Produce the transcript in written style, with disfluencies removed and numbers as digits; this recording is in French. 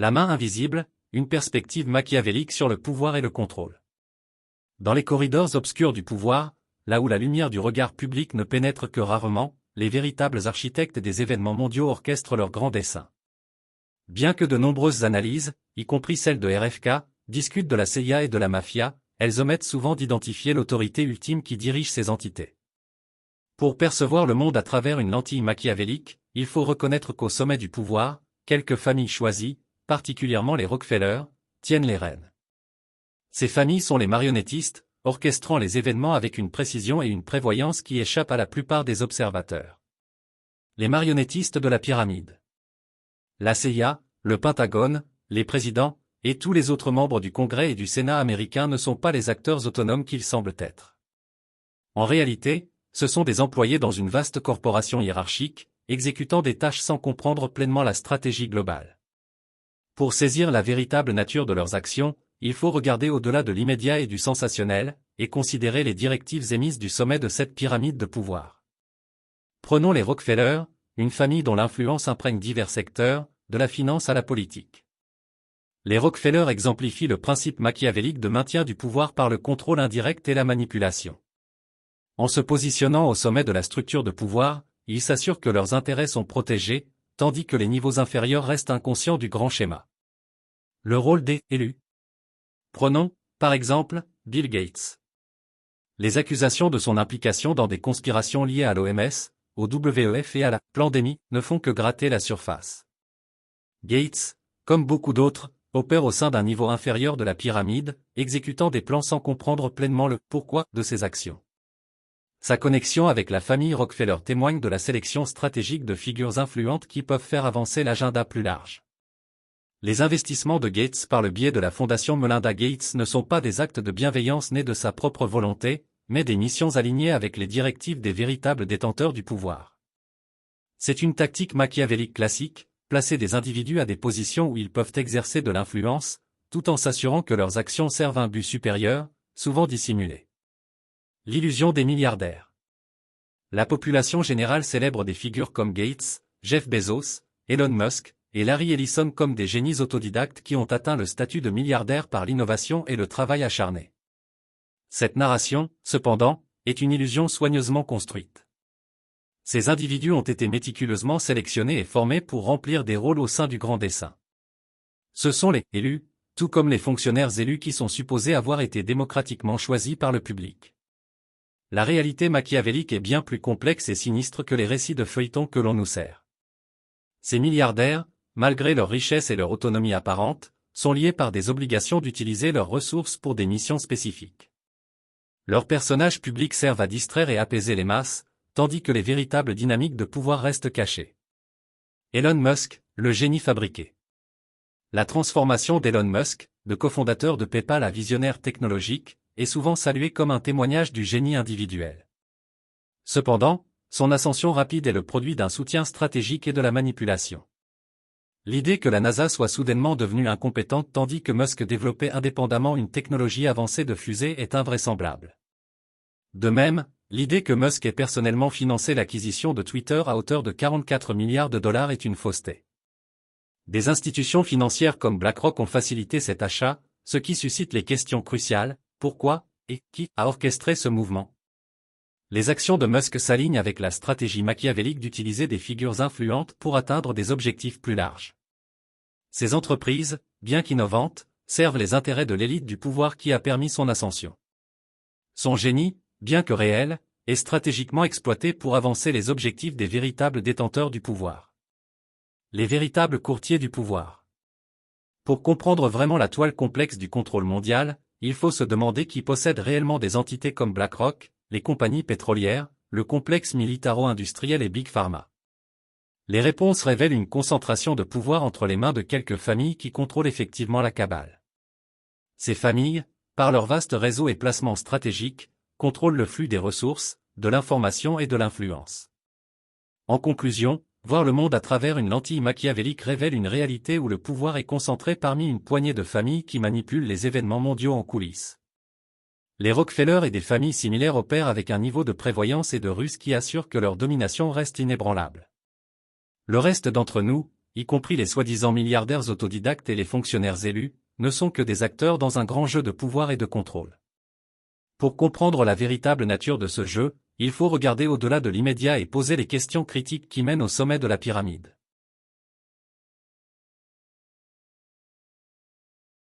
La main invisible, une perspective machiavélique sur le pouvoir et le contrôle. Dans les corridors obscurs du pouvoir, là où la lumière du regard public ne pénètre que rarement, les véritables architectes des événements mondiaux orchestrent leurs grands desseins. Bien que de nombreuses analyses, y compris celles de RFK, discutent de la CIA et de la mafia, elles omettent souvent d'identifier l'autorité ultime qui dirige ces entités. Pour percevoir le monde à travers une lentille machiavélique, il faut reconnaître qu'au sommet du pouvoir, quelques familles choisies, particulièrement les Rockefeller, tiennent les rênes. Ces familles sont les marionnettistes, orchestrant les événements avec une précision et une prévoyance qui échappent à la plupart des observateurs. Les marionnettistes de la pyramide. La CIA, le Pentagone, les présidents, et tous les autres membres du Congrès et du Sénat américains ne sont pas les acteurs autonomes qu'ils semblent être. En réalité, ce sont des employés dans une vaste corporation hiérarchique, exécutant des tâches sans comprendre pleinement la stratégie globale. Pour saisir la véritable nature de leurs actions, il faut regarder au-delà de l'immédiat et du sensationnel, et considérer les directives émises du sommet de cette pyramide de pouvoir. Prenons les Rockefeller, une famille dont l'influence imprègne divers secteurs, de la finance à la politique. Les Rockefeller exemplifient le principe machiavélique de maintien du pouvoir par le contrôle indirect et la manipulation. En se positionnant au sommet de la structure de pouvoir, ils s'assurent que leurs intérêts sont protégés, tandis que les niveaux inférieurs restent inconscients du grand schéma. Le rôle des élus. Prenons, par exemple, Bill Gates. Les accusations de son implication dans des conspirations liées à l'OMS, au WEF et à la pandémie ne font que gratter la surface. Gates, comme beaucoup d'autres, opère au sein d'un niveau inférieur de la pyramide, exécutant des plans sans comprendre pleinement le pourquoi de ses actions. Sa connexion avec la famille Rockefeller témoigne de la sélection stratégique de figures influentes qui peuvent faire avancer l'agenda plus large. Les investissements de Gates par le biais de la fondation Melinda Gates ne sont pas des actes de bienveillance nés de sa propre volonté, mais des missions alignées avec les directives des véritables détenteurs du pouvoir. C'est une tactique machiavélique classique, placer des individus à des positions où ils peuvent exercer de l'influence, tout en s'assurant que leurs actions servent un but supérieur, souvent dissimulé. L'illusion des milliardaires. La population générale célèbre des figures comme Gates, Jeff Bezos, Elon Musk, et Larry Ellison comme des génies autodidactes qui ont atteint le statut de milliardaire par l'innovation et le travail acharné. Cette narration, cependant, est une illusion soigneusement construite. Ces individus ont été méticuleusement sélectionnés et formés pour remplir des rôles au sein du grand dessein. Ce sont les élus, tout comme les fonctionnaires élus qui sont supposés avoir été démocratiquement choisis par le public. La réalité machiavélique est bien plus complexe et sinistre que les récits de feuilletons que l'on nous sert. Ces milliardaires, malgré leur richesse et leur autonomie apparente, sont liés par des obligations d'utiliser leurs ressources pour des missions spécifiques. Leurs personnages publics servent à distraire et apaiser les masses, tandis que les véritables dynamiques de pouvoir restent cachées. Elon Musk, le génie fabriqué. La transformation d'Elon Musk, de cofondateur de PayPal à visionnaire technologique, est souvent saluée comme un témoignage du génie individuel. Cependant, son ascension rapide est le produit d'un soutien stratégique et de la manipulation. L'idée que la NASA soit soudainement devenue incompétente tandis que Musk développait indépendamment une technologie avancée de fusée est invraisemblable. De même, l'idée que Musk ait personnellement financé l'acquisition de Twitter à hauteur de 44 milliards de dollars est une fausseté. Des institutions financières comme BlackRock ont facilité cet achat, ce qui suscite les questions cruciales, pourquoi, et qui a orchestré ce mouvement? Les actions de Musk s'alignent avec la stratégie machiavélique d'utiliser des figures influentes pour atteindre des objectifs plus larges. Ces entreprises, bien qu'innovantes, servent les intérêts de l'élite du pouvoir qui a permis son ascension. Son génie, bien que réel, est stratégiquement exploité pour avancer les objectifs des véritables détenteurs du pouvoir. Les véritables courtiers du pouvoir. Pour comprendre vraiment la toile complexe du contrôle mondial, il faut se demander qui possède réellement des entités comme BlackRock, les compagnies pétrolières, le complexe militaro-industriel et Big Pharma. Les réponses révèlent une concentration de pouvoir entre les mains de quelques familles qui contrôlent effectivement la cabale. Ces familles, par leur vaste réseau et placements stratégiques, contrôlent le flux des ressources, de l'information et de l'influence. En conclusion, voir le monde à travers une lentille machiavélique révèle une réalité où le pouvoir est concentré parmi une poignée de familles qui manipulent les événements mondiaux en coulisses. Les Rockefeller et des familles similaires opèrent avec un niveau de prévoyance et de ruse qui assure que leur domination reste inébranlable. Le reste d'entre nous, y compris les soi-disant milliardaires autodidactes et les fonctionnaires élus, ne sont que des acteurs dans un grand jeu de pouvoir et de contrôle. Pour comprendre la véritable nature de ce jeu, il faut regarder au-delà de l'immédiat et poser les questions critiques qui mènent au sommet de la pyramide.